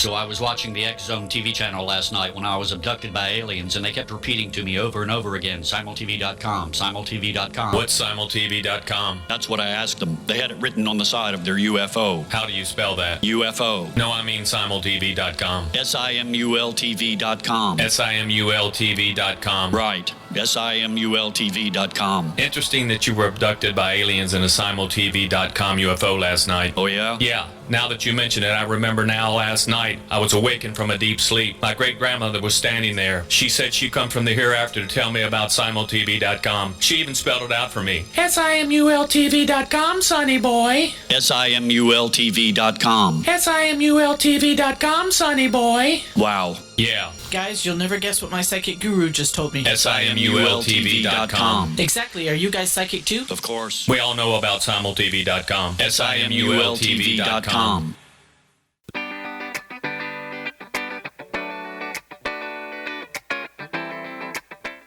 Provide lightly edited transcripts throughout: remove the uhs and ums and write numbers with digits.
So I was watching the X Zone TV channel last night when I was abducted by aliens, and they kept repeating to me over and over again, simultv.com, simultv.com. What's simultv.com? That's what I asked them. They had it written on the side of their UFO. How do you spell that? UFO. No, I mean simultv.com. simultv.com. simultv.com. Right. simultv.com. Interesting that you were abducted by aliens in a simultv.com UFO last night. Oh, yeah? Yeah. Now that you mention it, I remember now last night I was awakened from a deep sleep. My great-grandmother was standing there. She said she'd come from the hereafter to tell me about simultv.com. She even spelled it out for me. simultv.com, sonny boy. simultv.com. simultv.com, sonny boy. Wow. Yeah. Guys, you'll never guess what my psychic guru just told me. simultv.com. Exactly. Are you guys psychic too? Of course. We all know about simultv.com. simultv.com.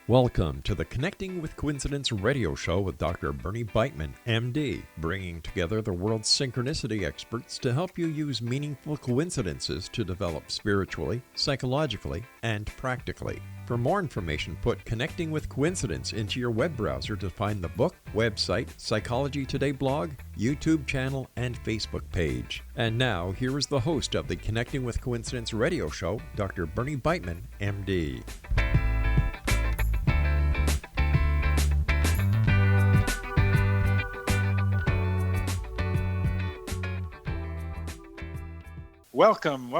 Welcome to the Connecting with Coincidence radio show with Dr. Bernie Beitman, MD, bringing together the world's synchronicity experts to help you use meaningful coincidences to develop spiritually, psychologically, and practically. For more information, put Connecting with Coincidence into your web browser to find the book, website, Psychology Today blog, YouTube channel, and Facebook page. And now, here is the host of the Connecting with Coincidence radio show, Dr. Bernie Beitman, MD. Welcome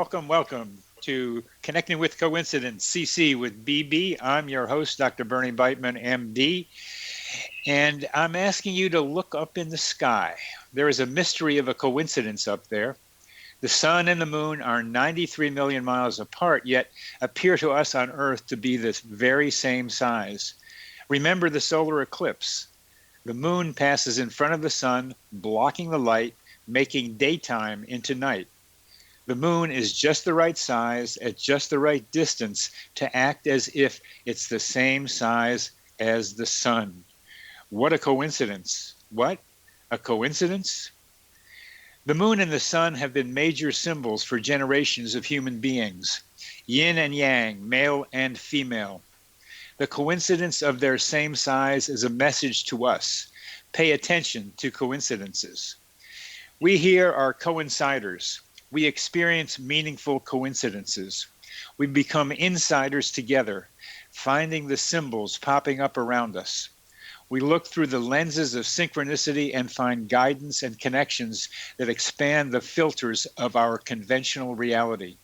to Connecting with Coincidence, CC with BB. I'm your host, Dr. Bernie Beitman, MD, and I'm asking you to look up in the sky. There is a mystery of a coincidence up there. The sun and the moon are 93 million miles apart, yet appear to us on Earth to be the very same size. Remember the solar eclipse. The moon passes in front of the sun, blocking the light, making daytime into night. The moon is just the right size at just the right distance to act as if it's the same size as the sun. What a coincidence. What? A coincidence? The moon and the sun have been major symbols for generations of human beings. Yin and yang, male and female. The coincidence of their same size is a message to us. Pay attention to coincidences. We here are coinciders. We experience meaningful coincidences. We become insiders together, finding the symbols popping up around us. We look through the lenses of synchronicity and find guidance and connections that expand the filters of our conventional reality.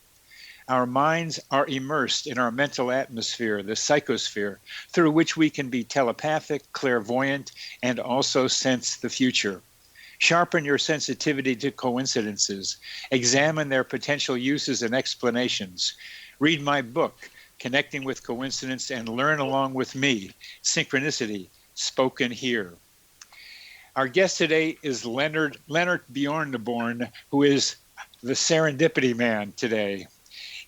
Our minds are immersed in our mental atmosphere, the psychosphere, through which we can be telepathic, clairvoyant, and also sense the future. Sharpen your sensitivity to coincidences. Examine their potential uses and explanations. Read my book, Connecting with Coincidence, and learn along with me, Synchronicity, Spoken Here. Our guest today is Lennart Bjorneborn, who is the Serendipity man today.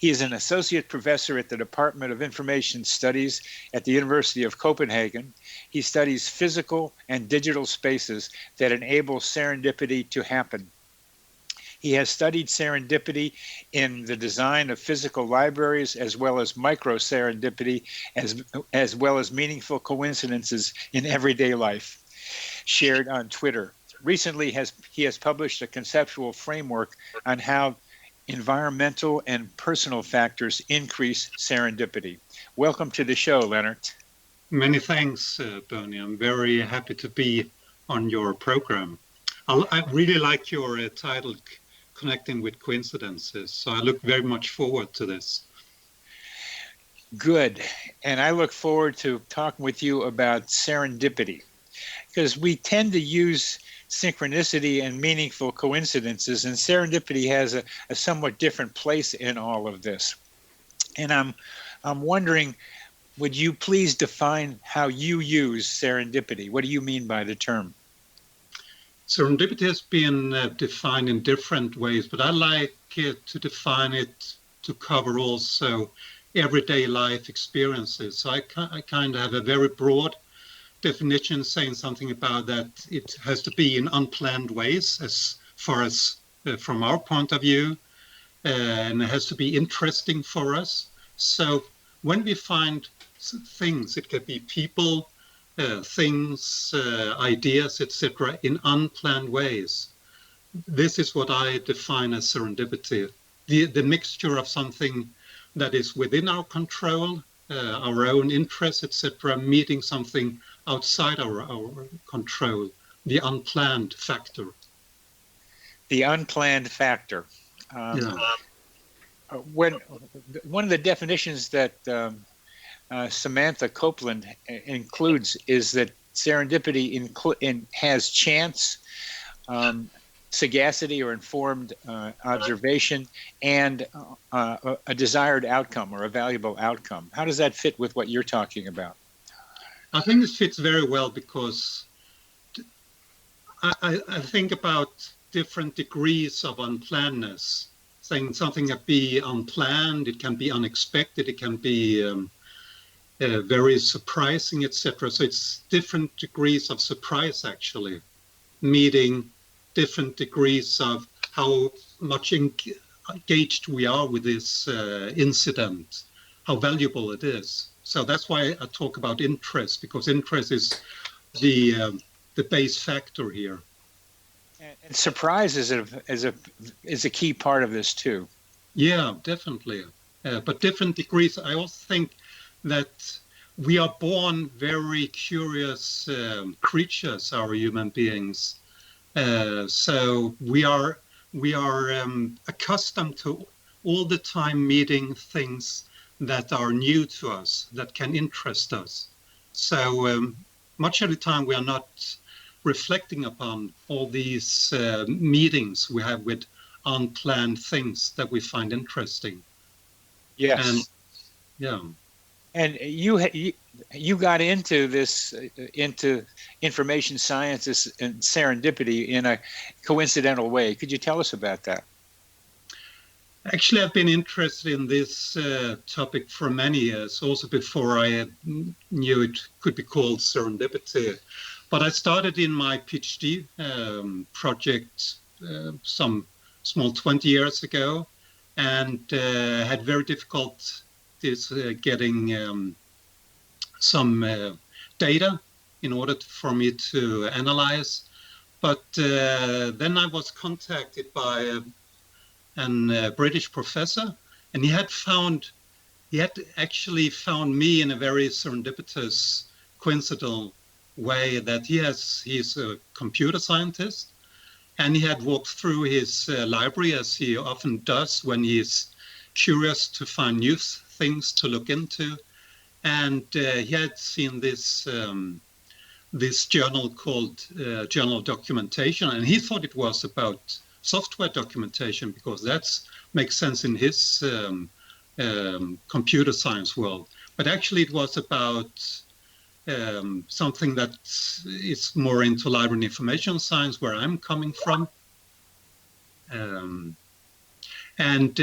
He is an associate professor at the Department of Information Studies at the University of Copenhagen. He studies physical and digital spaces that enable serendipity to happen. He has studied serendipity in the design of physical libraries, as well as micro-serendipity, as well as meaningful coincidences in everyday life, shared on Twitter. Recently, he has published a conceptual framework on how environmental and personal factors increase serendipity. Welcome to the show, Lennart. Many thanks, Bernie. I'm very happy to be on your program. I really like your title, Connecting with Coincidences, so I look very much forward to this. Good. And I look forward to talking with you about serendipity, because we tend to use synchronicity and meaningful coincidences, and serendipity has a somewhat different place in all of this. And I'm wondering, would you please define how you use serendipity? What do you mean by the term? Serendipity has been defined in different ways, but I like to define it to cover also everyday life experiences. So I kind of have a very broad definition saying something about that it has to be in unplanned ways as far as from our point of view. and it has to be interesting for us. So when we find things, it could be people, things, ideas, etc., in unplanned ways. This is what I define as serendipity. The mixture of something that is within our control, our own interests, etc., meeting something outside our control, the unplanned factor. The unplanned factor. When one of the definitions that Samantha Copeland includes is that serendipity has chance, sagacity or informed observation, and a desired outcome or a valuable outcome. How does that fit with what you're talking about? I think this fits very well because I think about different degrees of unplannedness. Saying something can be unplanned, it can be unexpected, it can be very surprising, etc. So it's different degrees of surprise, actually, meeting different degrees of how much engaged we are with this incident, how valuable it is. So that's why I talk about interest, because interest is the base factor here. And surprise is a key part of this too. Yeah, definitely. But different degrees. I also think that we are born very curious creatures, our human beings. So we are accustomed to all the time meeting things that are new to us, that can interest us. So much of the time we are not reflecting upon all these meetings we have with unplanned things that we find interesting. Yes. And, yeah. And you got into this, into information sciences and serendipity in a coincidental way. Could you tell us about that? Actually, I've been interested in this topic for many years, also before I knew it could be called serendipity. But I started in my PhD project some small 20 years ago, and had very difficult getting some data in order for me to analyze. But then I was contacted by a British professor, and he had actually found me in a very serendipitous, coincidental way that he's a computer scientist, and he had walked through his library, as he often does when he's curious to find new things to look into, and he had seen this journal called Journal of Documentation, and he thought it was about software documentation because that makes sense in his computer science world. But actually it was about something that is more into library and information science, where I'm coming from. And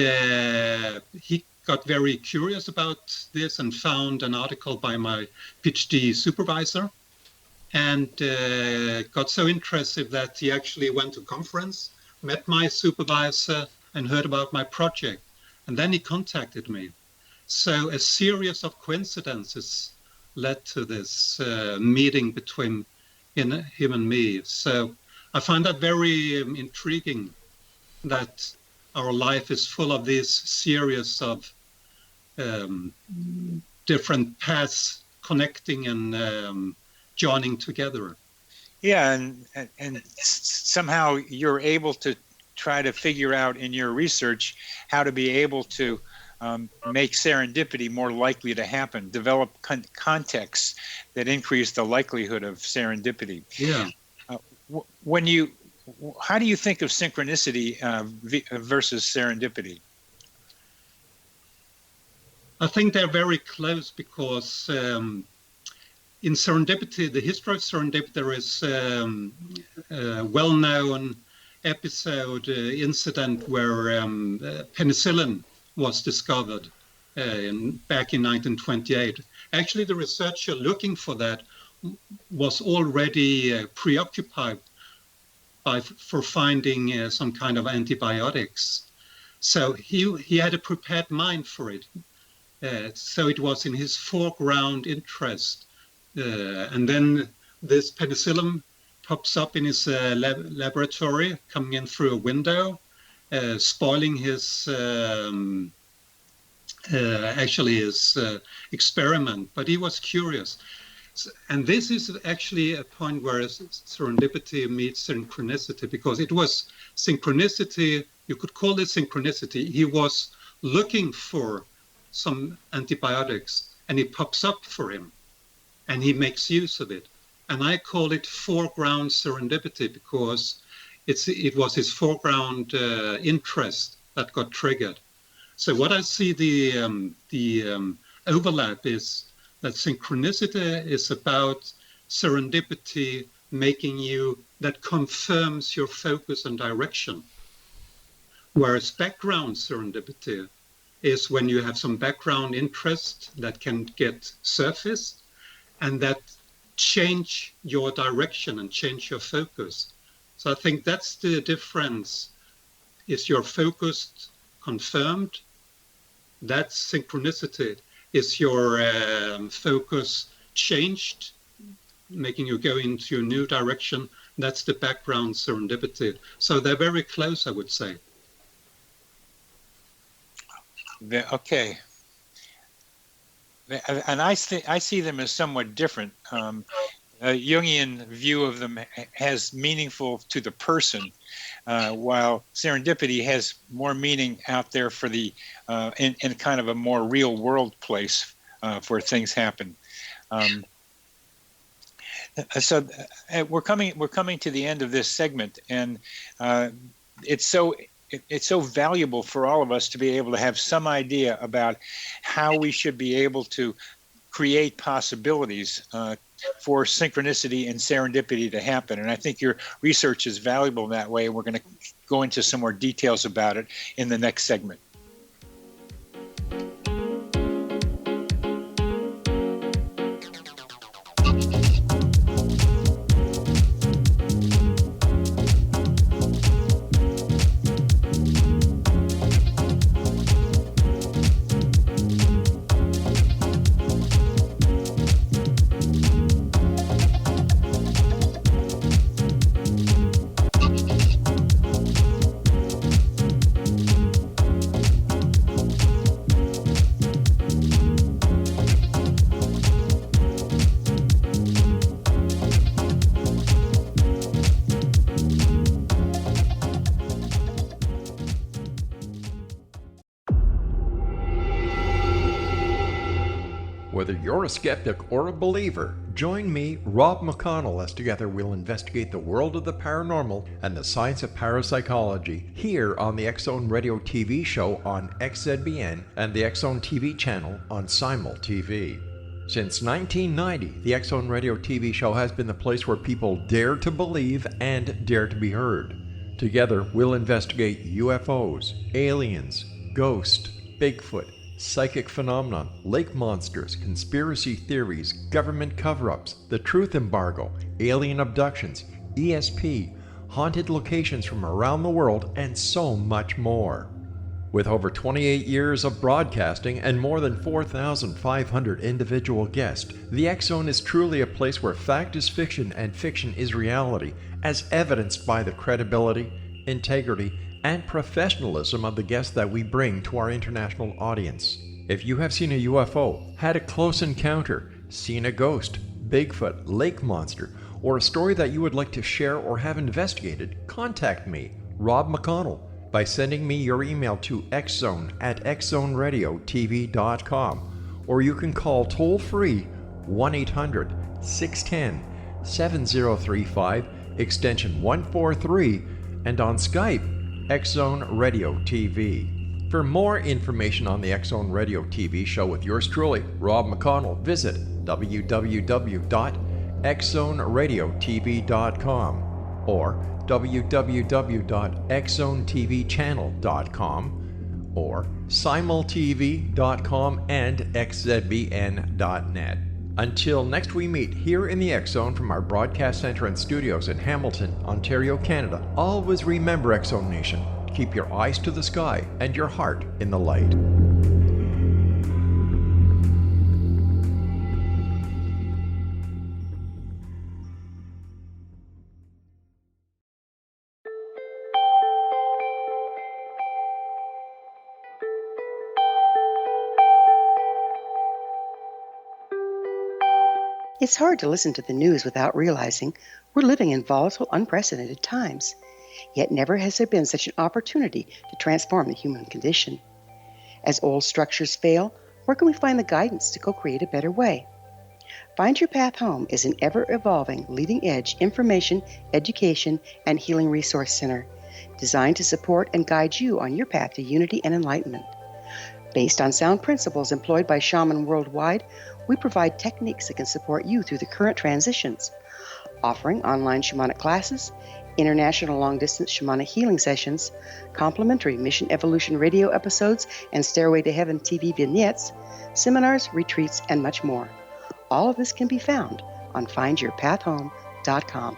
he got very curious about this and found an article by my PhD supervisor, and got so interested that he actually went to a conference, met my supervisor, and heard about my project. And then he contacted me. So a series of coincidences led to this meeting between him and me. So I find that very intriguing, that our life is full of this series of different paths connecting and joining together. Yeah, and somehow you're able to try to figure out in your research how to be able to make serendipity more likely to happen, develop contexts that increase the likelihood of serendipity. Yeah. How do you think of synchronicity versus serendipity? I think they're very close because in serendipity, the history of serendipity, there is a well-known incident where penicillin was discovered back in 1928. Actually, the researcher looking for that was already preoccupied for finding some kind of antibiotics. So he had a prepared mind for it. So it was in his foreground interest. And then this penicillin pops up in his laboratory, coming in through a window, spoiling his experiment. But he was curious. And this is actually a point where serendipity meets synchronicity, because it was synchronicity. You could call it synchronicity. He was looking for some antibiotics, and it pops up for him, and he makes use of it. And I call it foreground serendipity, because it was his foreground interest that got triggered. So what I see the overlap is that synchronicity is about serendipity making you, that confirms your focus and direction. Whereas background serendipity is when you have some background interest that can get surfaced and that change your direction and change your focus. So I think that's the difference. Is your focus confirmed? That's synchronicity. Is your focus changed, making you go into a new direction? That's the background serendipity. So they're very close, I would say. Okay. And I see them as somewhat different. A Jungian view of them has meaningful to the person, while serendipity has more meaning out there for the in kind of a more real world place where things happen. So we're coming to the end of this segment, and it's so valuable for all of us to be able to have some idea about how we should be able to create possibilities for synchronicity and serendipity to happen. And I think your research is valuable in that way. We're going to go into some more details about it in the next segment. Whether you're a skeptic or a believer, join me, Rob McConnell, as together we'll investigate the world of the paranormal and the science of parapsychology here on the X Zone Radio TV show on XZBN and the X Zone TV channel on Simul TV. Since 1990, the X Zone Radio TV show has been the place where people dare to believe and dare to be heard. Together, we'll investigate UFOs, aliens, ghosts, Bigfoot, psychic phenomenon, lake monsters, conspiracy theories, government cover-ups, the truth embargo, alien abductions, ESP, haunted locations from around the world, and so much more. With over 28 years of broadcasting and more than 4,500 individual guests, the X Zone is truly a place where fact is fiction and fiction is reality, as evidenced by the credibility, integrity, and professionalism of the guests that we bring to our international audience. If you have seen a UFO, had a close encounter, seen a ghost, Bigfoot, lake monster, or a story that you would like to share or have investigated, contact me, Rob McConnell, by sending me your email to xzone@xzoneradiotv.com, or you can call toll-free 1-800-610-7035, extension 143, and on Skype, X Zone Radio TV. For more information on the X Zone Radio TV show with yours truly, Rob McConnell, visit www.xzoneradiotv.com or www.xzonetvchannel.com or simultv.com and xzbn.net. Until next we meet here in the X Zone from our broadcast center and studios in Hamilton, Ontario, Canada, always remember, X Zone Nation, keep your eyes to the sky and your heart in the light. It's hard to listen to the news without realizing we're living in volatile, unprecedented times. Yet never has there been such an opportunity to transform the human condition. As old structures fail, where can we find the guidance to co-create a better way? Find Your Path Home is an ever-evolving, leading-edge information, education, and healing resource center designed to support and guide you on your path to unity and enlightenment. Based on sound principles employed by shaman worldwide, we provide techniques that can support you through the current transitions, offering online shamanic classes, international long-distance shamanic healing sessions, complimentary Mission Evolution radio episodes and Stairway to Heaven TV vignettes, seminars, retreats, and much more. All of this can be found on findyourpathhome.com.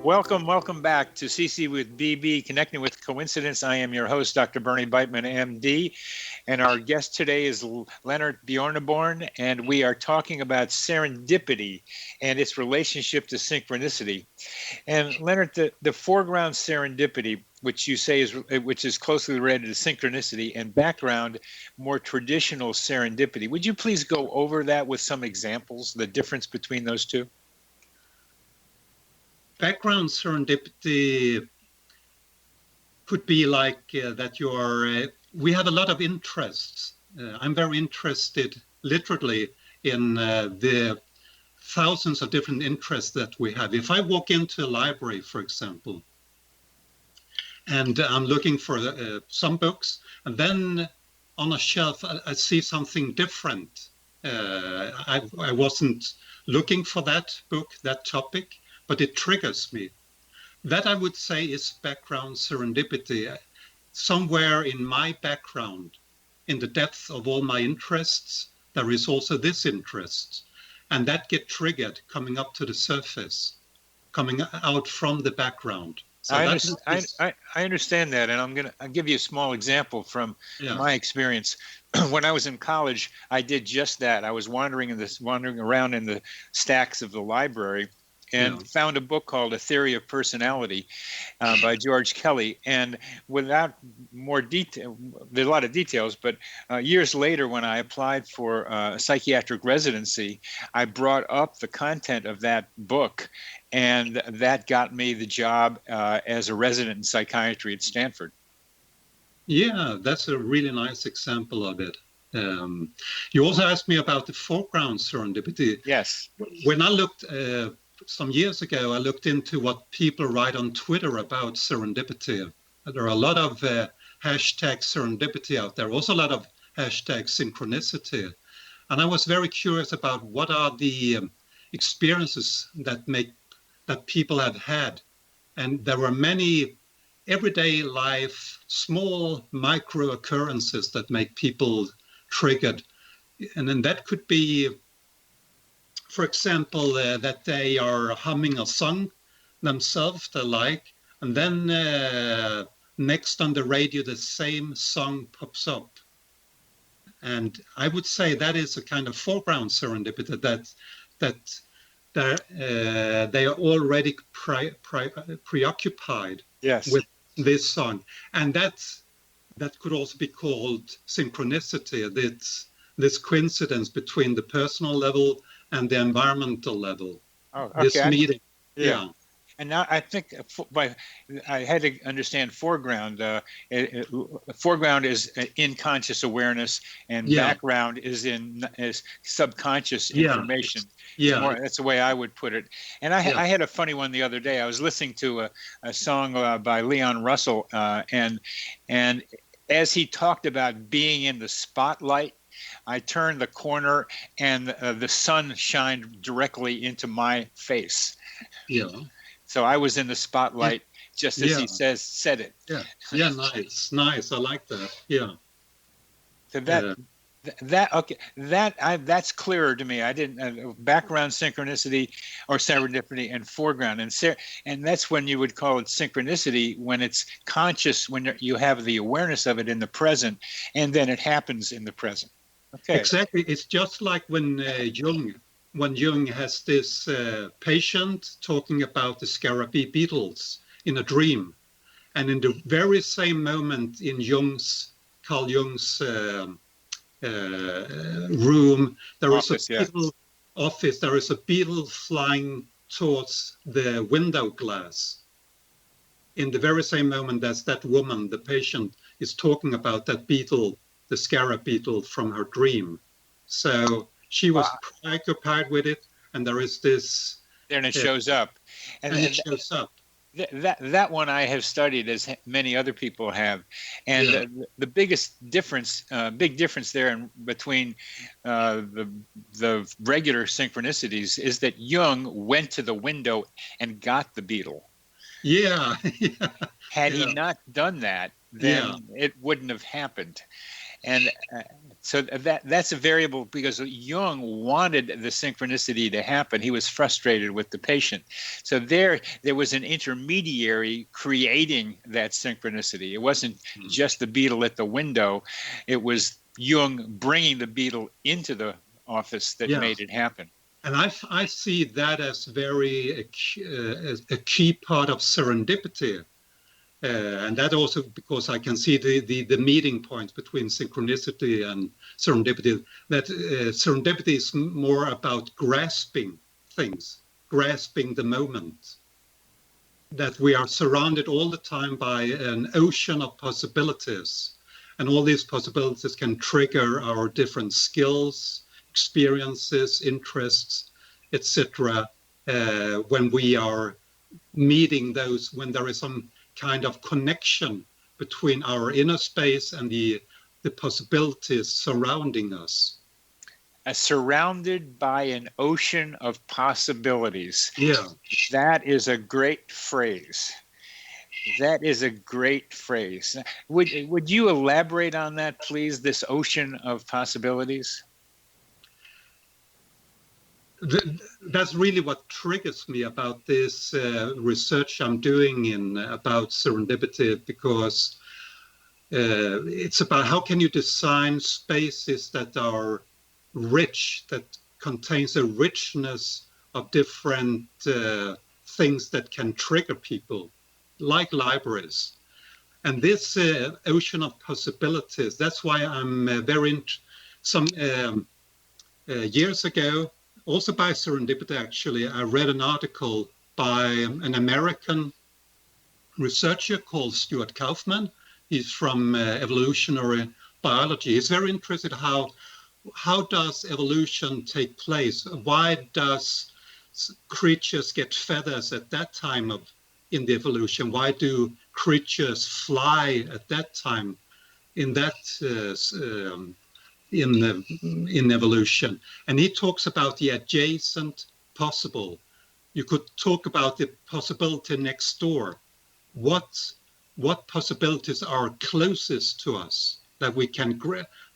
Welcome back to CC with BB, Connecting with Coincidence. I am your host, Dr. Bernie Beitman, MD, and our guest today is Lennart Bjorneborn, and we are talking about serendipity and its relationship to synchronicity. And Lennart, the foreground serendipity, which you say is closely related to synchronicity, and background, more traditional serendipity. Would you please go over that with some examples, the difference between those two? Background serendipity could be like that you are, we have a lot of interests. I'm very interested literally in the thousands of different interests that we have. If I walk into a library, for example, and I'm looking for some books, and then on a shelf I see something different. I wasn't looking for that book, that topic, but it triggers me. That I would say is background serendipity. Somewhere in my background, in the depth of all my interests, there is also this interest. And that get triggered coming up to the surface, coming out from the background. So I understand that, and I'll give you a small example from my experience. When I was in college, I did just that. I was wandering around in the stacks of the library, and found a book called A Theory of Personality by George Kelly. And without more detail, there's a lot of details, but years later when I applied for a psychiatric residency, I brought up the content of that book, and that got me the job as a resident in psychiatry at Stanford. Yeah, that's a really nice example of it. You also asked me about the foreground serendipity. Yes. When I looked some years ago, I looked into what people write on Twitter about serendipity. There are a lot of hashtag serendipity out there, also a lot of hashtag synchronicity. And I was very curious about what are the experiences that people have had. And there were many everyday life, small micro occurrences that make people triggered. And then that could be, for example, that they are humming a song themselves they like, and then next on the radio the same song pops up. And I would say that is a kind of foreground serendipity, that they are already preoccupied with this song. And that could also be called synchronicity. That's this coincidence between the personal level and the environmental level. Oh, okay. This meeting. Yeah. And now I think I had to understand foreground. Foreground is in conscious awareness, and background is subconscious information. Yeah, that's the way I would put it. And I had a funny one the other day. I was listening to a song by Leon Russell, and as he talked about being in the spotlight, I turned the corner and the sun shined directly into my face. Yeah. So I was in the spotlight just as he said it. Yeah. Yeah. Nice. I like that. Yeah. So That's clearer to me. I didn't background synchronicity or serendipity and foreground, and that's when you would call it synchronicity, when it's conscious, when you have the awareness of it in the present, and then it happens in the present. Okay. Exactly. It's just like when Jung has this patient talking about the scarabee beetles in a dream, and in the very same moment in Carl Jung's room, there is a beetle flying towards the window glass. In the very same moment as that woman, the patient, is talking about that beetle, the scarab beetle from her dream. So she was preoccupied with it, and there is this. Then it shows up. And it shows up. That one I have studied, as many other people have, and the biggest difference, big difference there between the regular synchronicities is that Jung went to the window and got the beetle. Yeah. Had he not done that, then it wouldn't have happened. And so that's a variable, because Jung wanted the synchronicity to happen. He was frustrated with the patient. So there was an intermediary creating that synchronicity. It wasn't just the beetle at the window. It was Jung bringing the beetle into the office that made it happen. And I see that as a key part of serendipity. And that also because I can see the meeting point between synchronicity and serendipity, that serendipity is more about grasping things, grasping the moment, that we are surrounded all the time by an ocean of possibilities. And all these possibilities can trigger our different skills, experiences, interests, etc. When we are meeting those, when there is some kind of connection between our inner space and the possibilities surrounding us. Surrounded by an ocean of possibilities. Yeah. That is a great phrase. That is a great phrase. Would you elaborate on that, please, this ocean of possibilities? That's really what triggers me about this research I'm doing about serendipity, because it's about how can you design spaces that are rich, that contains a richness of different things that can trigger people, like libraries. And this ocean of possibilities, that's why I'm some years ago, also by serendipity, actually, I read an article by an American researcher called Stuart Kaufman. He's from evolutionary biology. He's very interested how does evolution take place? Why does creatures get feathers at that time in the evolution? Why do creatures fly at that time in that in evolution? And he talks about the adjacent possible. You could talk about the possibility next door. What possibilities are closest to us that we can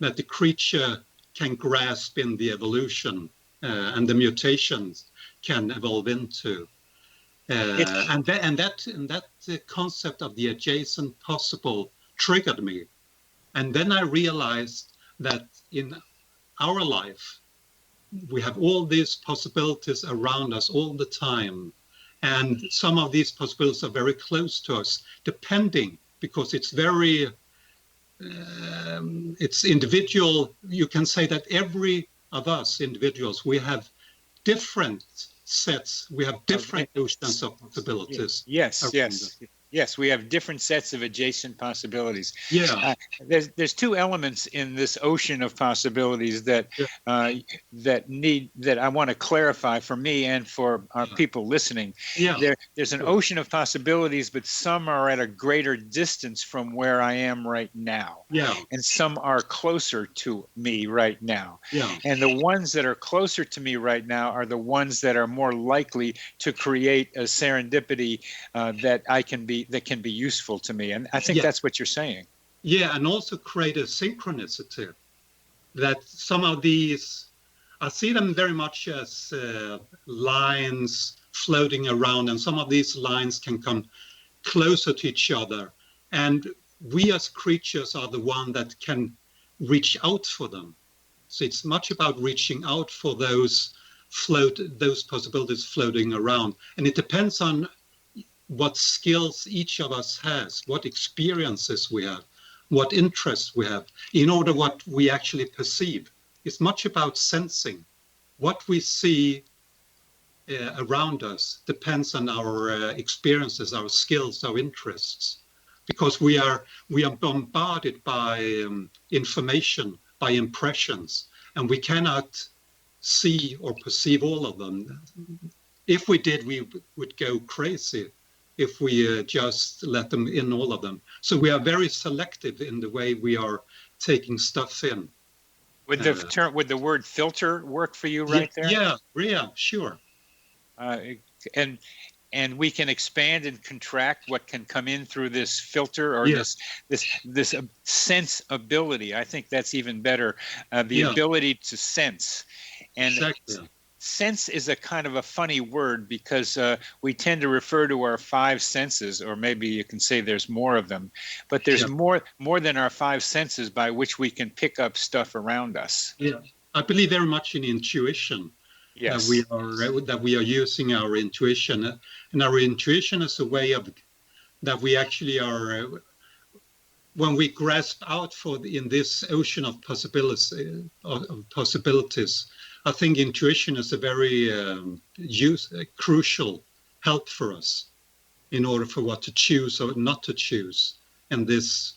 that the creature can grasp in the evolution and the mutations can evolve into? And that concept of the adjacent possible triggered me. And then I realized that in our life, we have all these possibilities around us all the time. And some of these possibilities are very close to us, depending, because it's very, it's individual. You can say that every of us individuals, we have different sets, we have different oceans of possibilities. Yes, we have different sets of adjacent possibilities. Yeah. There's two elements in this ocean of possibilities that I want to clarify for me and for our people listening. Yeah. There's an ocean of possibilities, but some are at a greater distance from where I am right now. Yeah. And some are closer to me right now. Yeah. And the ones that are closer to me right now are the ones that are more likely to create a serendipity that can be useful to me. And I think that's what you're saying. Yeah, and also create a synchronicity that some of these, I see them very much as lines floating around, and some of these lines can come closer to each other. And we as creatures are the one that can reach out for them. So it's much about reaching out for those possibilities floating around. And it depends on what skills each of us has, what experiences we have, what interests we have, in order what we actually perceive. It's much about sensing. What we see around us depends on our experiences, our skills, our interests, because we are bombarded by information, by impressions, and we cannot see or perceive all of them. If we did, we would go crazy if we just let them in, all of them. So we are very selective in the way we are taking stuff in. Would the word filter work for you there? Yeah, sure. And we can expand and contract what can come in through this filter, or this sense ability. I think that's even better. The ability to sense. And exactly. Sense is a kind of a funny word, because we tend to refer to our five senses, or maybe you can say there's more of them, but there's more than our five senses by which we can pick up stuff around us. Yeah, I believe very much in intuition. Yes. That we are using our intuition, and our intuition is a way of that we actually are. When we grasp out in this ocean of possibilities, I think intuition is a very crucial help for us in order for what to choose or not to choose, and this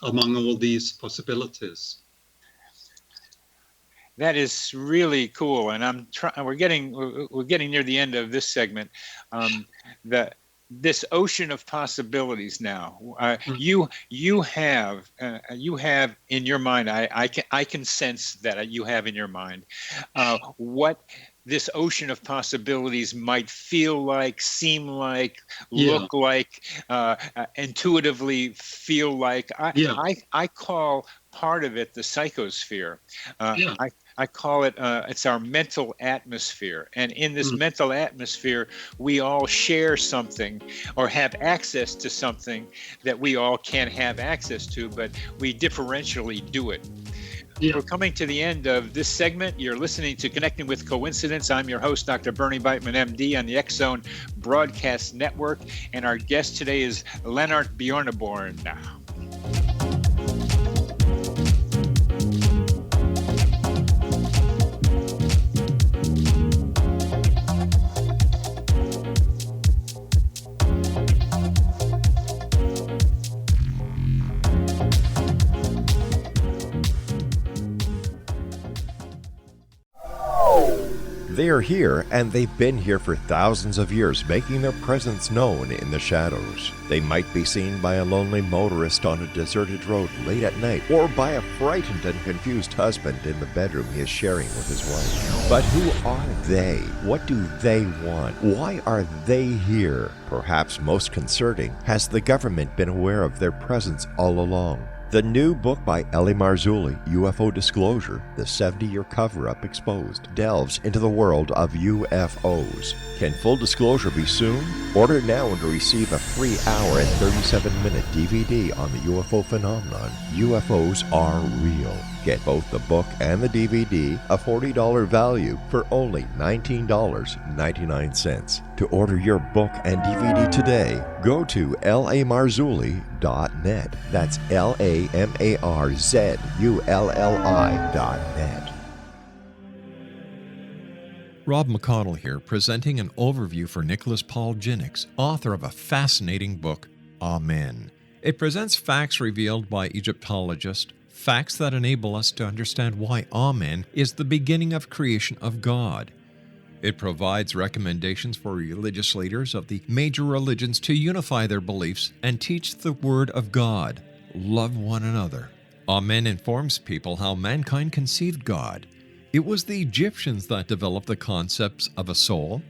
among all these possibilities. That is really cool, and we're getting near the end of this segment. This ocean of possibilities now. You have in your mind. I can sense that you have in your mind what this ocean of possibilities might feel like, seem like, look like, intuitively feel like. I call part of it the psychosphere. I call it, it's our mental atmosphere. And in this mental atmosphere, we all share something or have access to something that we all can have access to, but we differentially do it. Yeah. We're coming to the end of this segment. You're listening to Connecting with Coincidence. I'm your host, Dr. Bernie Beitman, MD, on the X-Zone Broadcast Network. And our guest today is Lennart Bjorneborn. They are here, and they've been here for thousands of years, making their presence known in the shadows. They might be seen by a lonely motorist on a deserted road late at night, or by a frightened and confused husband in the bedroom he is sharing with his wife. But who are they? What do they want? Why are they here? Perhaps most concerning, has the government been aware of their presence all along? The new book by L.A. Marzulli, UFO Disclosure, the 70-year cover-up exposed, delves into the world of UFOs. Can full disclosure be soon? Order now and receive a free hour and 37-minute DVD on the UFO phenomenon. UFOs are real. Get both the book and the DVD, a $40 value, for only $19.99. To order your book and DVD today, go to lamarzulli.net. That's LAMARZULLI.net. Rob McConnell here, presenting an overview for Nicholas Paul Jennings, author of a fascinating book, Amen. It presents facts revealed by Egyptologists, facts that enable us to understand why Amen is the beginning of creation of God. It provides recommendations for religious leaders of the major religions to unify their beliefs and teach the Word of God. Love one another. Amen informs people how mankind conceived God. It was the Egyptians that developed the concepts of a soul,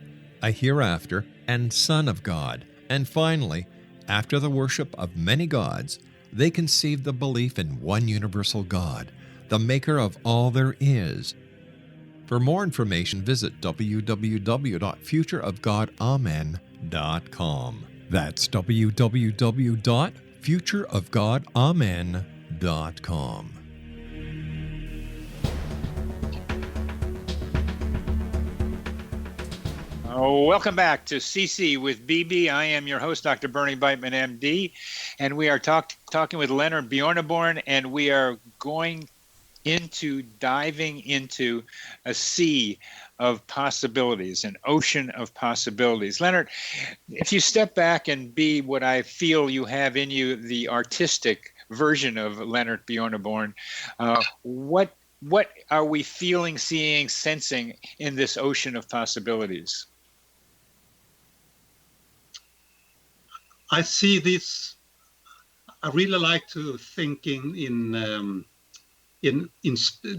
a hereafter, and Son of God. And finally, after the worship of many gods, they conceived the belief in one universal God, the maker of all there is. For more information, visit www.futureofgodamen.com. That's www.futureofgodamen.com. Welcome back to CC with BB. I am your host, Dr. Bernie Beitman, MD, and we are talking with Lennart Bjorneborn, and we are diving into a sea of possibilities, an ocean of possibilities. Lennart, if you step back and be what I feel you have in you, the artistic version of Lennart Bjorneborn, what are we feeling, seeing, sensing in this ocean of possibilities? I see this. I really like to think in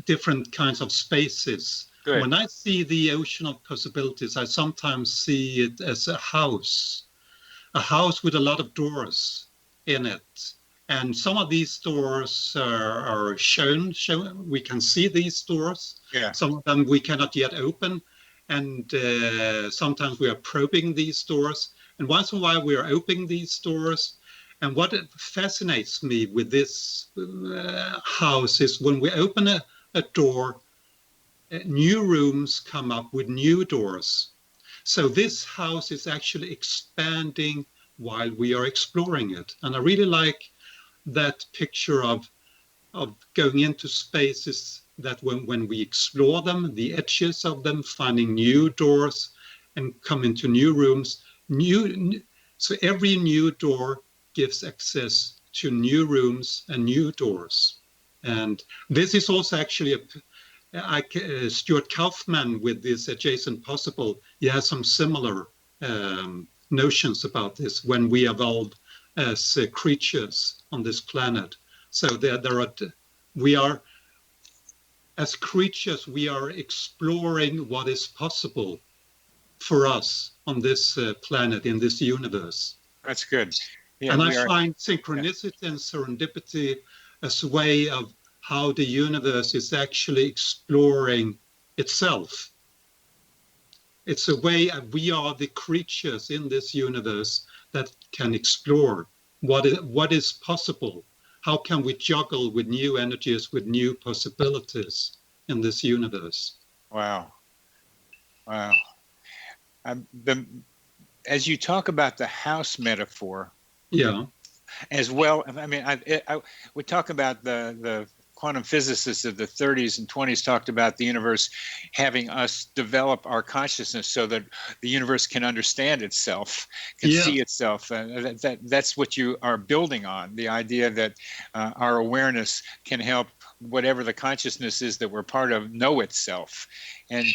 different kinds of spaces. Good. When I see the ocean of possibilities, I sometimes see it as a house with a lot of doors in it. And some of these doors are shown. We can see these doors. Yeah. Some of them we cannot yet open. And sometimes we are probing these doors. And once in a while we are opening these doors. And what fascinates me with this house is when we open a door, new rooms come up with new doors. So this house is actually expanding while we are exploring it. And I really like that picture of going into spaces that when we explore them, the edges of them, finding new doors and come into new rooms. So every new door gives access to new rooms and new doors. And this is also actually Stuart Kaufman with this adjacent possible. He has some similar notions about this when we evolved as creatures on this planet. So we are, as creatures, we are exploring what is possible for us on this planet, in this universe. That's good. Yeah, and I find synchronicity and serendipity as a way of how the universe is actually exploring itself. It's a way we are the creatures in this universe that can explore what is possible. How can we juggle with new energies, with new possibilities in this universe? Wow. As you talk about the house metaphor, yeah, as well. I mean, we talk about the quantum physicists of the 30s and 20s talked about the universe having us develop our consciousness so that the universe can understand itself, can see itself. That's what you are building on, the idea that our awareness can help whatever the consciousness is that we're part of know itself. And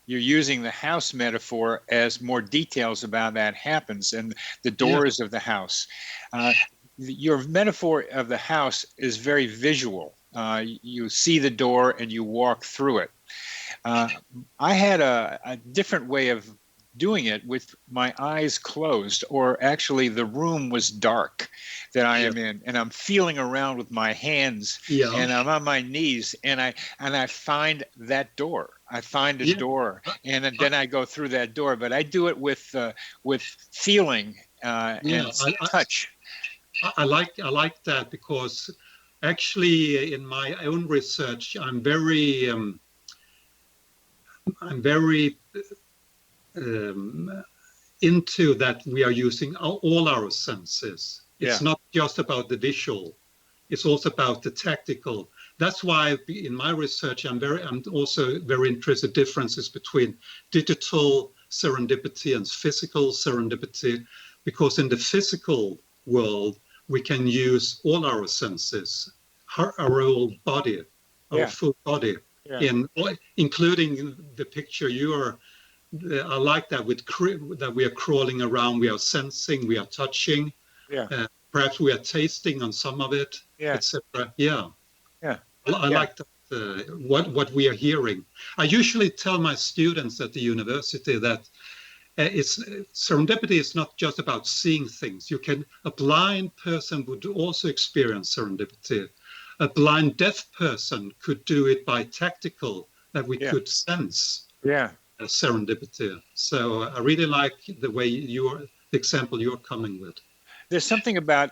you're using the house metaphor as more details about that happens and the doors of the house. Your metaphor of the house is very visual. You see the door and you walk through it. I had a different way of doing it with my eyes closed, or actually the room was dark that I am in, and I'm feeling around with my hands and I'm on my knees, and I find that door. I find a door, and then I go through that door. But I do it with feeling and touch. I like that, because actually in my own research I'm very into that we are using all our senses. It's not just about the visual, it's also about the tactical. That's why in my research I'm also very interested in differences between digital serendipity and physical serendipity, because in the physical world we can use all our senses, our whole body, our full body, including the picture you are. I like that that we are crawling around, we are sensing, we are touching, perhaps we are tasting on some of it, etc. I like that, what we are hearing. I usually tell my students at the university that serendipity is not just about seeing things. A blind person would also experience serendipity. a blind deaf person could do it by tactical, that we could sense serendipity. So I really like the way the example you're coming with. There's something about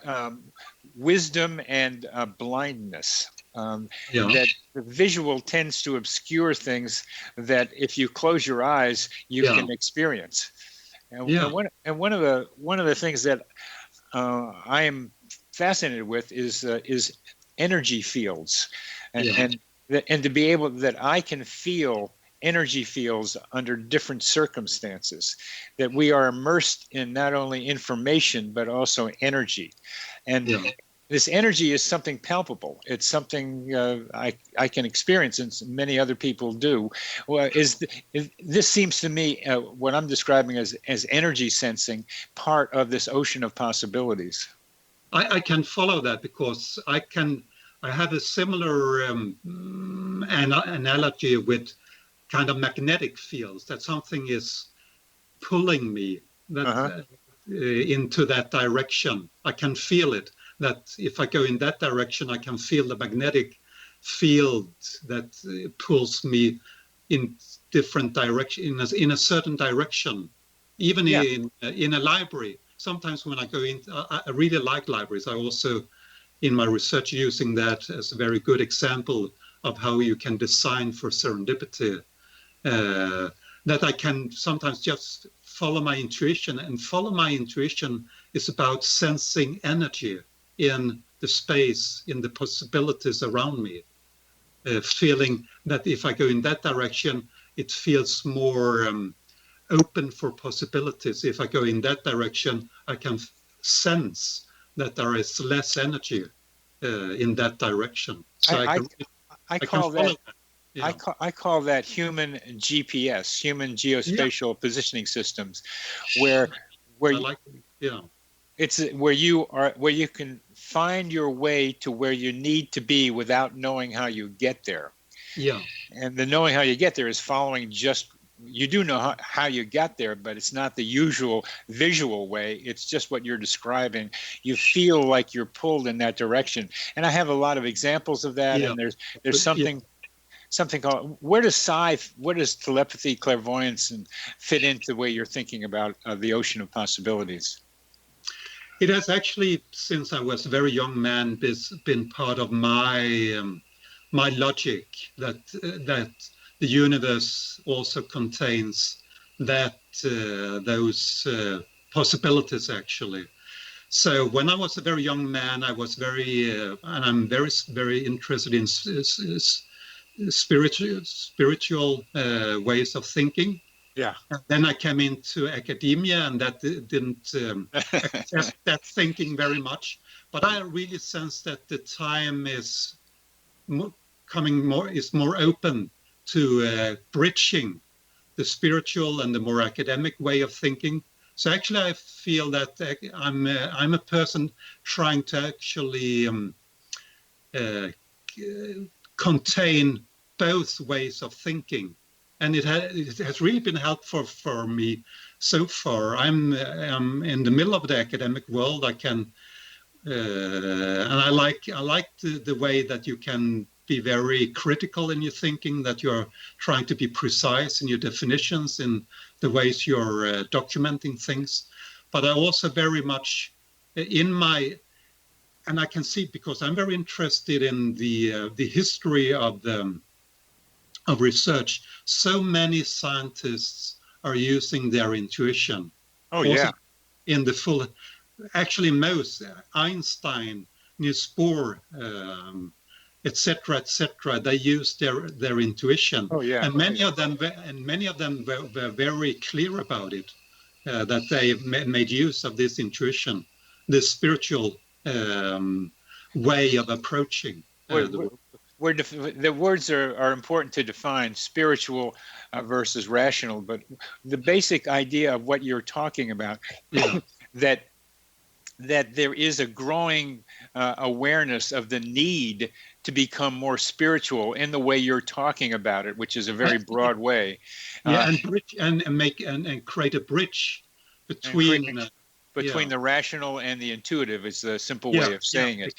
wisdom and blindness. That the visual tends to obscure things that if you close your eyes, you can experience. And one of the things that I am fascinated with is energy fields, and to be able that I can feel energy fields under different circumstances, that we are immersed in not only information but also energy, and this energy is something palpable. It's something I can experience, and many other people do. Well, this seems to me what I'm describing as energy sensing, part of this ocean of possibilities. I can follow that, because I have a similar analogy with kind of magnetic fields, that something is pulling me into that direction. I can feel it, that if I go in that direction, I can feel the magnetic field that pulls me in different direction, in a certain direction. Even in a library, sometimes when I go in, I really like libraries. I also, in my research, using that as a very good example of how you can design for serendipity. That I can sometimes just follow my intuition, and follow my intuition is about sensing energy in the space, in the possibilities around me, feeling that if I go in that direction, it feels more open for possibilities. If I go in that direction, I can sense that there is less energy in that direction. So I call that human GPS, human geospatial positioning systems, where it's where you can find your way to where you need to be without knowing how you get there. Yeah. And the knowing how you get there is following you do know how you got there, but it's not the usual visual way. It's just what you're describing. You feel like you're pulled in that direction. And I have a lot of examples of that. And there's something called, what does telepathy, clairvoyance, and fit into the way you're thinking about the ocean of possibilities? It has actually, since I was a very young man, been part of my my logic that the universe also contains those possibilities, actually. So when I was a very young man, I was and I'm very, very interested in spiritual ways of thinking. Yeah. And then I came into academia, and that didn't accept that thinking very much. But I really sense that the time is more open to bridging the spiritual and the more academic way of thinking. So actually, I feel that I'm a person trying to actually contain both ways of thinking, and it has really been helpful for me so far. I'm in the middle of the academic world. I can, and I like the way that you can be very critical in your thinking, that you're trying to be precise in your definitions, in the ways you're documenting things. But I also very much and I can see, because I'm very interested in the history of research. So many scientists are using their intuition. Oh, yeah. In the full, actually most, Einstein, Niels Bohr, etc., they use their intuition. Oh, yeah. And many of them were very clear about it, that they made use of this intuition, this spiritual way of approaching the world. The words are important to define, spiritual versus rational, but the basic idea of what you're talking about, that there is a growing awareness of the need to become more spiritual in the way you're talking about it, which is a very broad way. And create a bridge between between the rational and the intuitive is the simple way of saying it.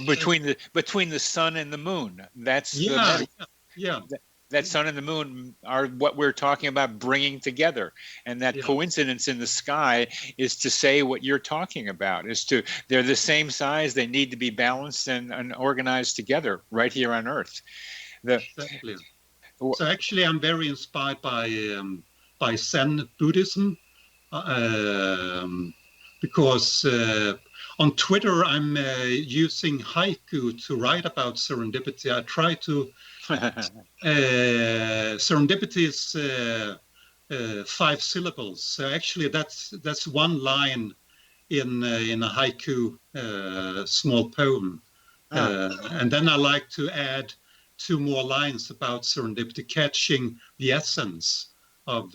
Between the sun and the moon. That's that sun and the moon are what we're talking about bringing together, and that coincidence in the sky is to say what you're talking about. They're the same size. They need to be balanced and organized together right here on Earth. Exactly. So actually, I'm very inspired by Zen Buddhism, because on Twitter I'm using haiku to write about serendipity. I try to serendipity is 5 syllables. So actually, that's one line in a haiku small poem, and then I like to add 2 more lines about serendipity, catching the essence of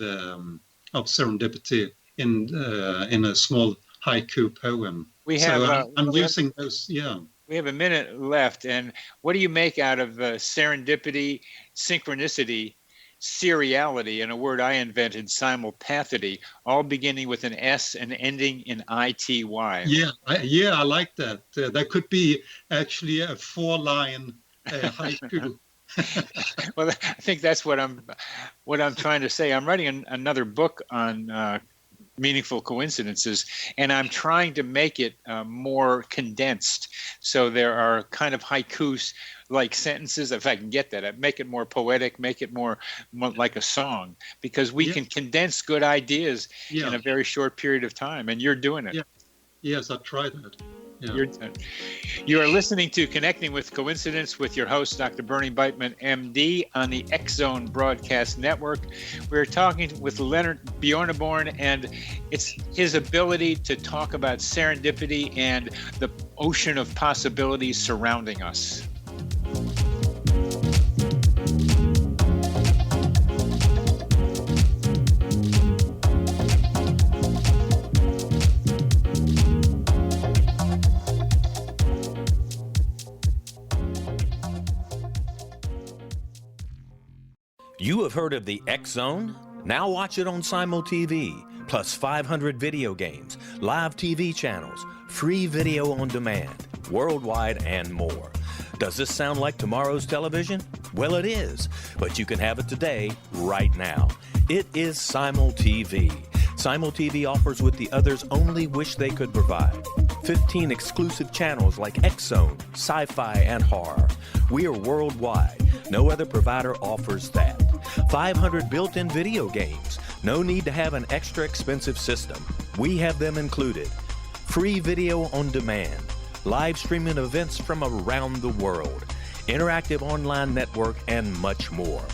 serendipity in a small haiku poem. I'm using those. Yeah. We have a minute left, and what do you make out of serendipity, synchronicity, seriality, and a word I invented, simulpathity, all beginning with an S and ending in ITY? I like that. That could be actually a 4-line haiku. Well, I think that's what I'm trying to say. I'm writing another book on meaningful coincidences, and I'm trying to make it more condensed. So there are kind of haikus like sentences, if I can get that, I'd make it more poetic, make it more like a song, because we can condense good ideas in a very short period of time, and you're doing it. Yes, I'll try that. You are listening to Connecting with Coincidence with your host, Dr. Bernie Beitman, MD, on the X-Zone Broadcast Network. We're talking with Lennart Bjorneborn, and it's his ability to talk about serendipity and the ocean of possibilities surrounding us. You have heard of the X-Zone? Now watch it on Simul TV, plus 500 video games, live TV channels, free video on demand, worldwide, and more. Does this sound like tomorrow's television? Well, it is, but you can have it today, right now. It is Simul TV. Simul TV offers what the others only wish they could provide. 15 exclusive channels like X-Zone, sci-fi, and horror. We are worldwide. No other provider offers that. 500 built-in video games. No need to have an extra expensive system. We have them included. Free video on demand. Live streaming events from around the world. Interactive online network, and much more.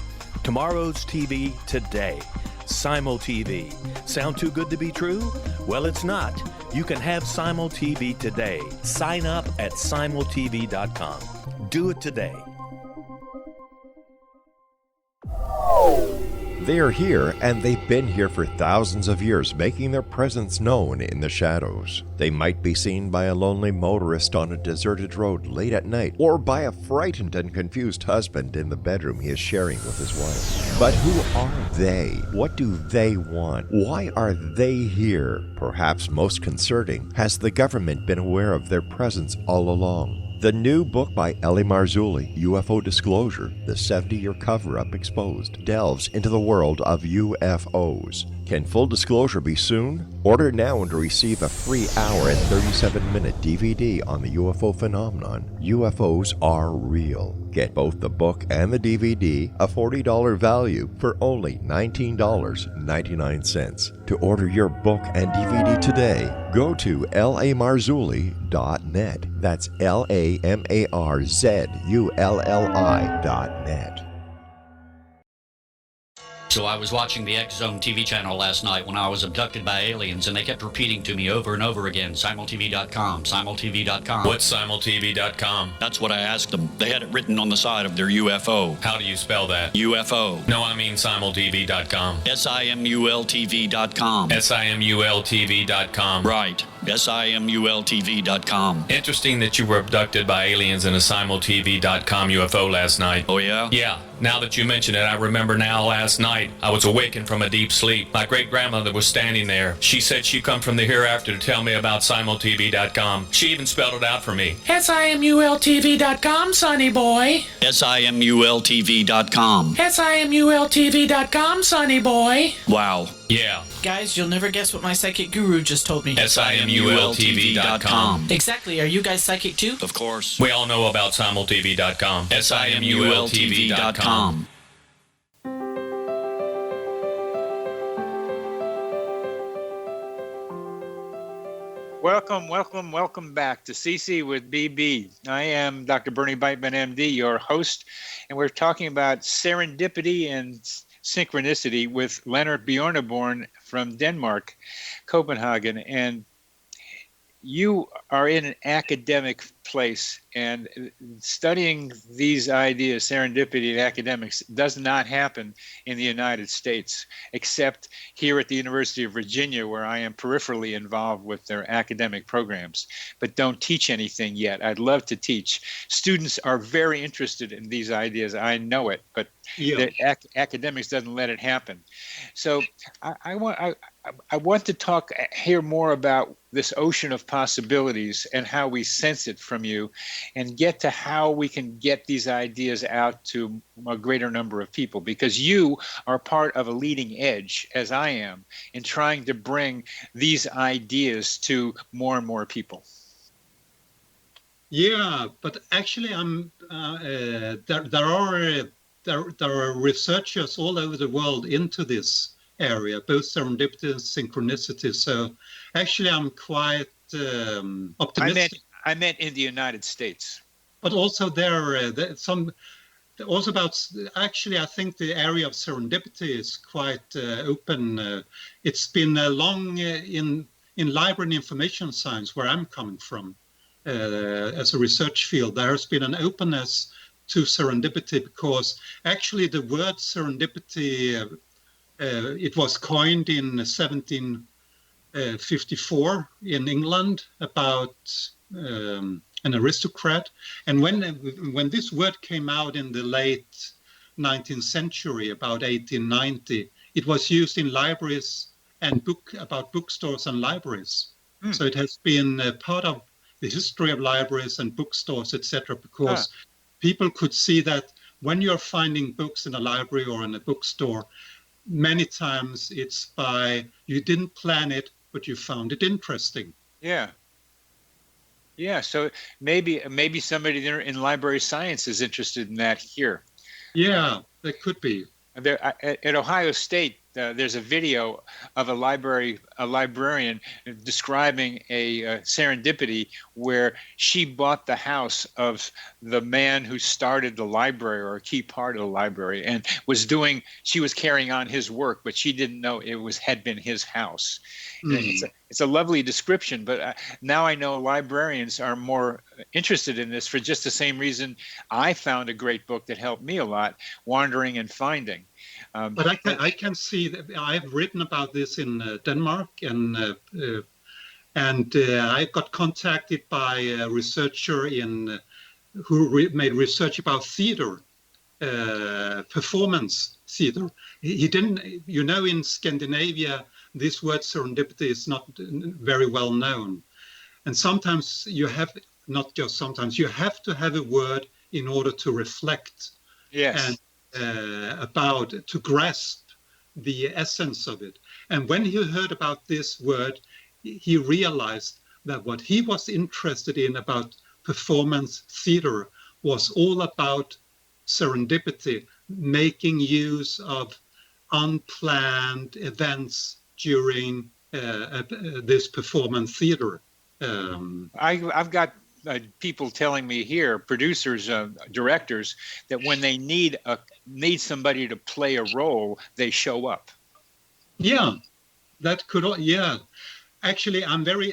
Tomorrow's TV today. Simul TV. Sound too good to be true? Well, it's not. You can have Simul TV today. Sign up at simultv.com. Do it today. They are here, and they've been here for thousands of years, making their presence known in the shadows. They might be seen by a lonely motorist on a deserted road late at night, or by a frightened and confused husband in the bedroom he is sharing with his wife. But who are they? What do they want? Why are they here? Perhaps most concerning, has the government been aware of their presence all along? The new book by Eli Marzulli, UFO Disclosure, the 70-year cover-up exposed, delves into the world of UFOs. Can full disclosure be soon? Order now and receive a free hour and 37-minute DVD on the UFO phenomenon. UFOs are real. Get both the book and the DVD, a $40 value, for only $19.99. To order your book and DVD today, go to lamarzulli.net. That's LAMARZULLI.net. So I was watching the X-Zone TV channel last night when I was abducted by aliens, and they kept repeating to me over and over again, simultv.com, simultv.com. What's simultv.com? That's what I asked them. They had it written on the side of their UFO. How do you spell that? UFO. No, I mean simultv.com. simultv.com. simultv.com. Right. simultv.com. Interesting that you were abducted by aliens in a simultv.com UFO last night. Oh, yeah? Yeah. Now that you mention it, I remember now last night I was awakened from a deep sleep. My great-grandmother was standing there. She said she come from the hereafter to tell me about simultv.com. She even spelled it out for me. SIMULTV.com, sonny boy. SIMULTV.com. SIMULTV.com, sonny boy. Wow. Yeah. Guys, you'll never guess what my psychic guru just told me. SIMULTV.com. Exactly. Are you guys psychic too? Of course. We all know about simultv.com. SIMULTV.com. Welcome back to CC with BB. I am Dr. Bernie Beitman, MD, your host, and we're talking about serendipity and synchronicity with Lennart Bjorneborn from Denmark, Copenhagen. And you are in an academic place, and studying these ideas, serendipity and academics, does not happen in the United States, except here at the University of Virginia, where I am peripherally involved with their academic programs, but don't teach anything yet. I'd love to teach. Students are very interested in these ideas. I know it, but the academics doesn't let it happen. So I want to hear more about this ocean of possibilities and how we sense it from you, and get to how we can get these ideas out to a greater number of people, because you are part of a leading edge, as I am, in trying to bring these ideas to more and more people. Yeah, but actually, there are researchers all over the world into this area, both serendipity and synchronicity. So actually, I'm quite optimistic. I meant in the United States. But also also about, actually, I think the area of serendipity is quite open. It's been long in library and information science, where I'm coming from, as a research field. There has been an openness to serendipity, because actually the word serendipity, it was coined in 1754 in England about an aristocrat. And when this word came out in the late 19th century, about 1890, it was used in libraries and about bookstores and libraries. So it has been part of the history of libraries and bookstores, etc., because people could see that when you're finding books in a library or in a bookstore, many times it's you didn't plan it, but you found it interesting. Yeah, so maybe somebody there in library science is interested in that here. Yeah, there could be. There, at Ohio State, there's a video of a librarian describing a serendipity where she bought the house of the man who started the library, or a key part of the library, and she was carrying on his work, but she didn't know had been his house. It's a lovely description, but now I know librarians are more interested in this for just the same reason I found a great book that helped me a lot, Wandering and Finding. But I can see that I've written about this in Denmark, and I got contacted by a researcher who made research about theater, performance theater. He didn't, in Scandinavia, this word serendipity is not very well known. And sometimes you have to have a word in order to reflect. Yes. And to grasp the essence of it. And when he heard about this word, he realized that what he was interested in about performance theater was all about serendipity, making use of unplanned events during this performance theater. I've got people telling me here, producers, directors, that when they need somebody to play a role, they show up. Yeah, that could. Yeah, actually, I'm been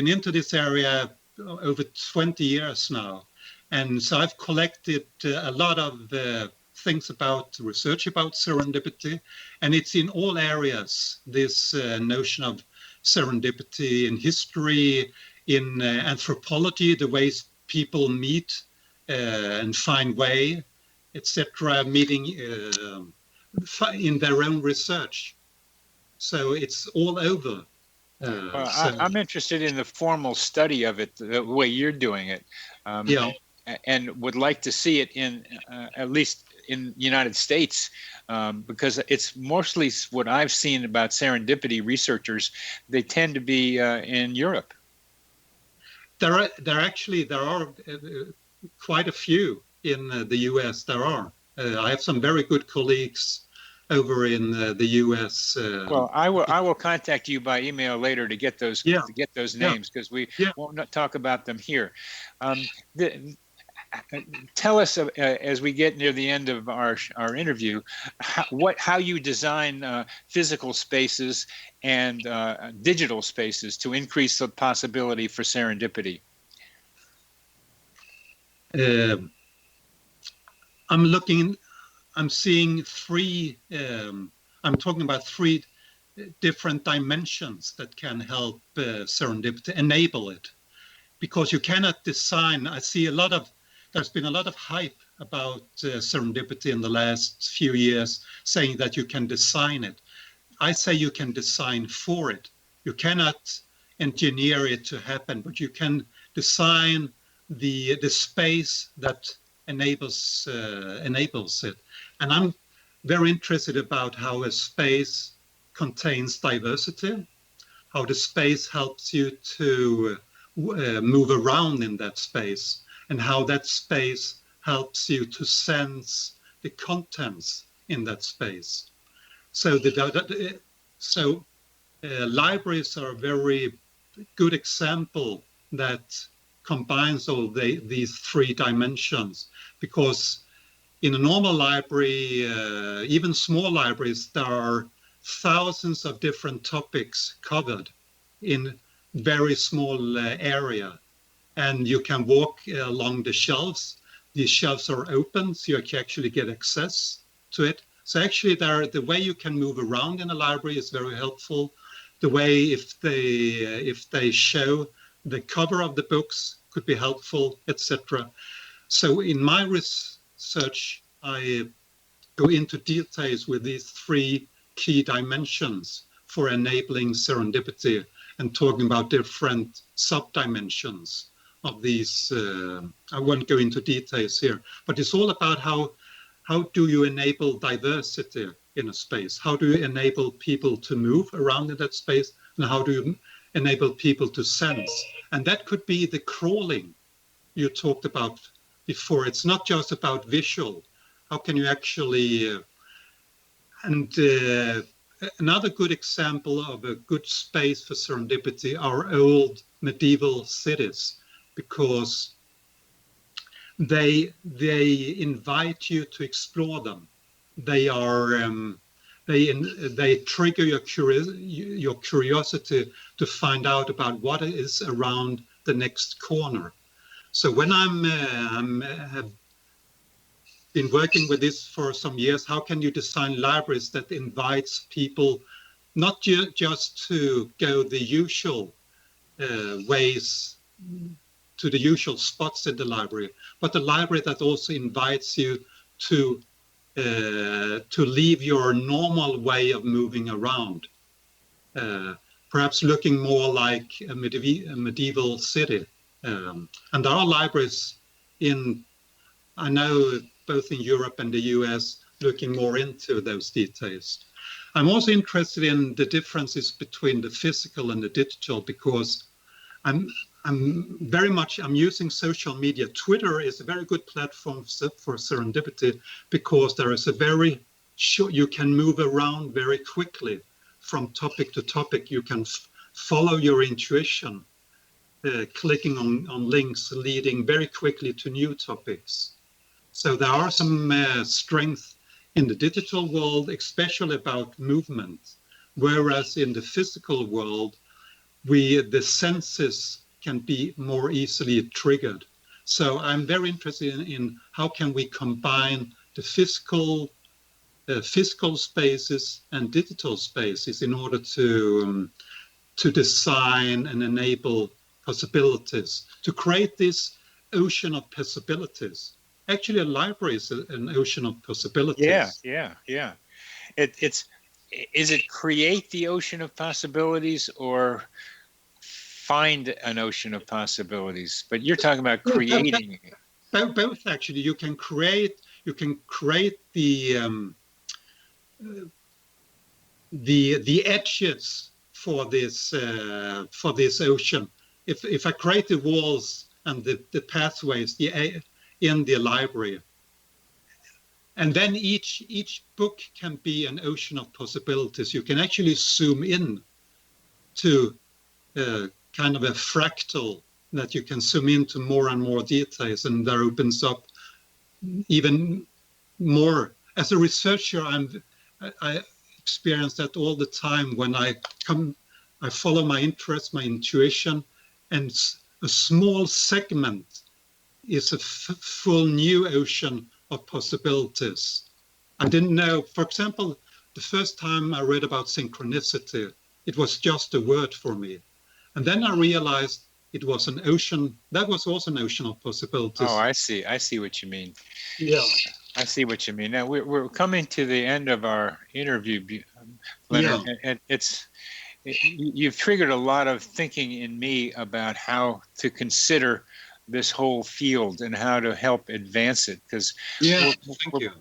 into this area over 20 years now, and so I've collected a lot of things about research about serendipity, and it's in all areas. This notion of serendipity in history, in anthropology, the ways people meet and find way, etc., meeting in their own research. So it's all over. I'm interested in the formal study of it, the way you're doing it, and would like to see it in at least in the United States, because it's mostly what I've seen about serendipity researchers. They tend to be in Europe. There are quite a few in the U.S. There are. I have some very good colleagues over in the U.S. Well, I will contact you by email later to get those names, because we won't talk about them here. Tell us as we get near the end of our interview, how you design physical spaces and digital spaces to increase the possibility for serendipity. I'm seeing three. I'm talking about three different dimensions that can help serendipity, enable it, because you cannot design. I see there's been a lot of hype about serendipity in the last few years, saying that you can design it. I say you can design for it. You cannot engineer it to happen, but you can design the space that enables it. And I'm very interested about how a space contains diversity, how the space helps you to move around in that space, and how that space helps you to sense the contents in that space. So libraries are a very good example that combines all these three dimensions, because in a normal library, even small libraries, there are thousands of different topics covered in very small area, and you can walk along the shelves. These shelves are open, so you can actually get access to it. So actually the way you can move around in a library is very helpful. The way if they show the cover of the books could be helpful, etc. So in my research, I go into details with these three key dimensions for enabling serendipity, and talking about different sub-dimensions of these. I won't go into details here, but it's all about how do you enable diversity in a space? How do you enable people to move around in that space? And how do you enable people to sense? And that could be the crawling you talked about before. It's not just about visual. How can you actually... Another good example of a good space for serendipity are old medieval cities, because they invite you to explore them. They are they trigger your curiosity to find out about what is around the next corner. So when have been working with this for some years, how can you design libraries that invites people not just to go the usual ways, to the usual spots in the library, but a library that also invites you to leave your normal way of moving around, perhaps looking more like a medieval city. And there are libraries I know, both in Europe and the US, looking more into those details. I'm also interested in the differences between the physical and the digital, because I'm using social media. Twitter is a very good platform for serendipity, because there is you can move around very quickly from topic to topic. You can follow your intuition, clicking on links leading very quickly to new topics. So there are some strengths in the digital world, especially about movement, whereas in the physical world, the senses can be more easily triggered. So I'm very interested in how can we combine the physical spaces and digital spaces in order to design and enable possibilities, to create this ocean of possibilities actually a library is an ocean of possibilities. Yeah. Is it create the ocean of possibilities or find an ocean of possibilities? But you're talking about creating. Both actually. You can create the edges for this ocean. If I create the walls and the pathways in the library, and then each book can be an ocean of possibilities. You can actually zoom in to kind of a fractal that you can zoom into more and more details, and that opens up even more. As a researcher, I experience that all the time when I follow my interest, my intuition, and a small segment is a full new ocean of possibilities. I didn't know, for example, the first time I read about synchronicity, it was just a word for me. And then I realized it was an ocean, that was also an ocean of possibilities. Oh, I see what you mean. Yeah. I see what you mean. Now we're coming to the end of our interview, Lennart, and you've triggered a lot of thinking in me about how to consider this whole field and how to help advance it, because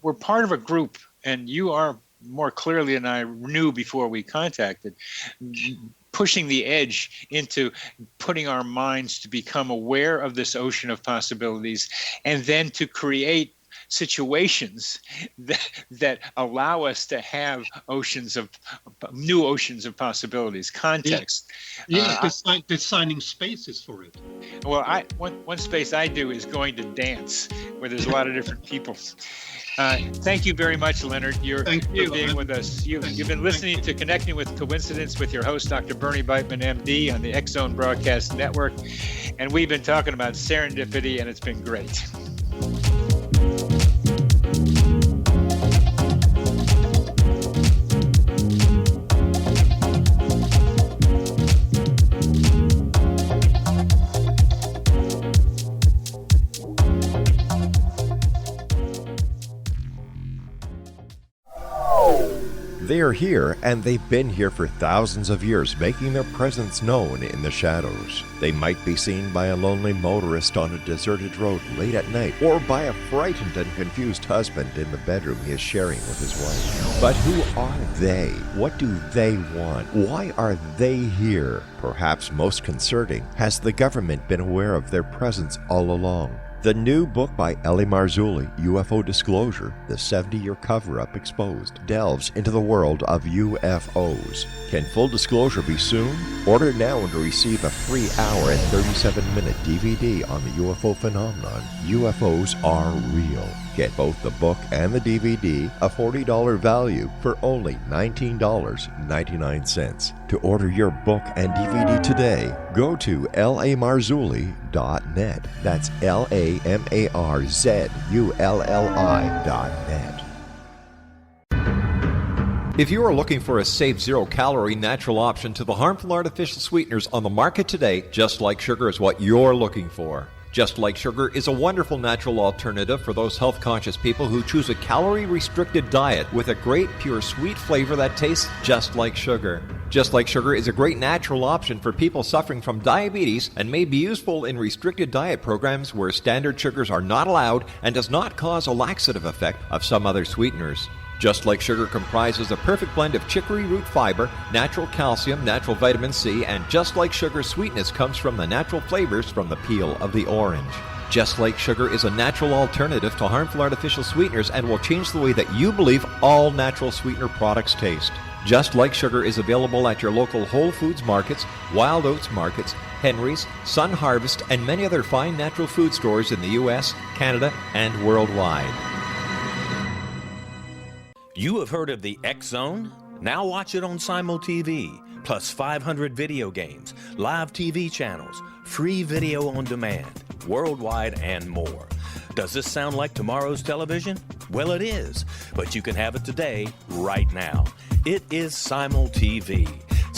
we're part of a group, and you are more clearly than I knew before we contacted, pushing the edge into putting our minds to become aware of this ocean of possibilities, and then to create situations that allow us to have new oceans of possibilities, context. Designing spaces for it. Well, one space I do is going to dance, where there's a lot of different people. Thank you very much, Lennart. Thank you for being with us. You've been listening to Connecting with Coincidence with your host, Dr. Bernie Beitman, MD, on the X-Zone Broadcast Network. And we've been talking about serendipity, and it's been great. They are here, and they've been here for thousands of years, making their presence known in the shadows. They might be seen by a lonely motorist on a deserted road late at night, or by a frightened and confused husband in the bedroom he is sharing with his wife. But who are they? What do they want? Why are they here? Perhaps most concerning, has the government been aware of their presence all along? The new book by L.A. Marzulli, UFO Disclosure, the 70-year cover-up exposed, delves into the world of UFOs. Can full disclosure be soon? Order now and receive a free hour and 37-minute DVD on the UFO phenomenon. UFOs are real. Get both the book and the DVD, a $40 value, for only $19.99. To order your book and DVD today, go to lamarzulli.net. That's LAMARZULLI.net. If you are looking for a safe, zero-calorie, natural option to the harmful artificial sweeteners on the market today, Just Like Sugar is what you're looking for. Just Like Sugar is a wonderful natural alternative for those health-conscious people who choose a calorie-restricted diet with a great, pure, sweet flavor that tastes just like sugar. Just Like Sugar is a great natural option for people suffering from diabetes and may be useful in restricted diet programs where standard sugars are not allowed and does not cause a laxative effect of some other sweeteners. Just Like Sugar comprises a perfect blend of chicory root fiber, natural calcium, natural vitamin C, and Just Like Sugar's sweetness comes from the natural flavors from the peel of the orange. Just Like Sugar is a natural alternative to harmful artificial sweeteners and will change the way that you believe all natural sweetener products taste. Just Like Sugar is available at your local Whole Foods markets, Wild Oats markets, Henry's, Sun Harvest, and many other fine natural food stores in the U.S., Canada, and worldwide. You have heard of the X-Zone? Now watch it on Simul TV, plus 500 video games, live TV channels, free video on demand, worldwide, and more. Does this sound like tomorrow's television? Well, it is, but you can have it today, right now. It is Simul TV.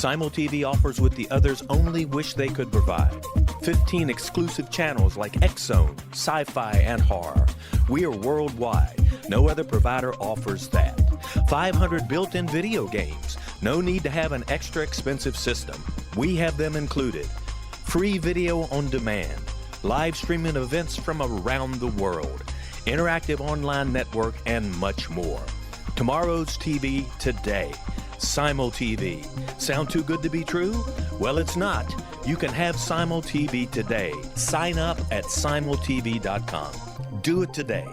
Simul TV offers what the others only wish they could provide. 15 exclusive channels like X-Zone, Sci-Fi, and Horror. We are worldwide. No other provider offers that. 500 built-in video games. No need to have an extra expensive system. We have them included. Free video on demand. Live streaming events from around the world. Interactive online network, and much more. Tomorrow's TV today. Simul TV. Sound too good to be true? Well, it's not. You can have Simul TV today. Sign up at simultv.com. Do it today.